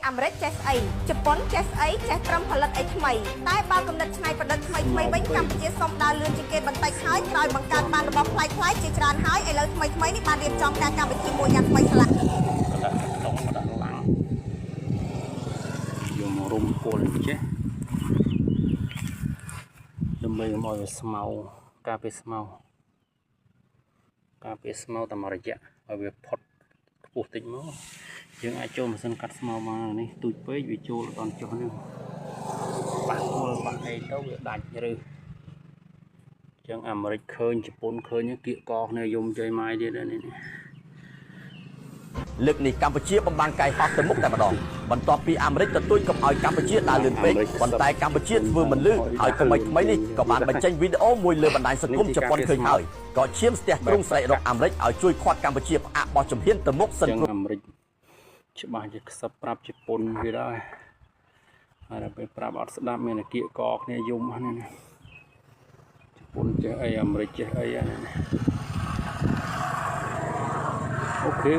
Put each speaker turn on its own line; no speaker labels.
អាមេរិកចេះស្អីជប៉ុនចេះស្អីចេះត្រឹមផលិតអីថ្មីតែបើគំនិតច្នៃប្រឌិតថ្មីវិញកម្ពុជាសូមដើរលឿនជាងគេបន្តិចហើយក្រោយបង្កើតបានរបស់ប្លែកៗជាច្រើនហើយឥឡូវថ្មីនេះបានរៀបចំការកម្មវិធីមួយយ៉ាងថ្មីឆ្លាត
ដាក់ឡើងយកមករុំពលចេះដើម្បីមកឲ្យស្មៅការពេលស្មៅតាមរយៈឲ្យវាផុតខ្ពស់តិចមកយើងអាចចូលម៉ាស៊ីនកាត់ស្មៅមកនេះទូចពេកវាចូលដល់ចុះនេះបាក់ពលបាក់អីទៅវាដាច់ឬចឹងអាមេរិកឃើញជប៉ុនឃើញគៀកកគ្នាយំចៃម៉ាយទៀតនេះ
លើកនេះកម្ពុជាបំបានកាយហោះទៅមុខតែម្ដងបន្ទាប់ពីអាមេរិកទទូចកុំឲ្យកម្ពុជាដើរលឿនពេកប៉ុន្តែកម្ពុជាធ្វើមិនលឺហើយថ្មីនេះក៏បានបញ្ចេញវីដេអូមួយលើបណ្ដាញសង្គមជប៉ុនឃើញហើយក៏ឈាមស្ទះទ្រង់ស្រែករកអាមេរិកឲ្យជួយខាត់កម្ពុជាផ្អាកបោះជំហានទៅមុខសិន
អាមេរិកច្បាស់ជាខ្សឹបប្រាប់ជប៉ុនវាដែរហើយដល់ពេលប្រាប់អត់ស្ដាប់មានតែគៀកកគ្នាយំហ្នឹងជប៉ុនចេះអីអាមេរិកចេះអីហ្នឹងអូខេ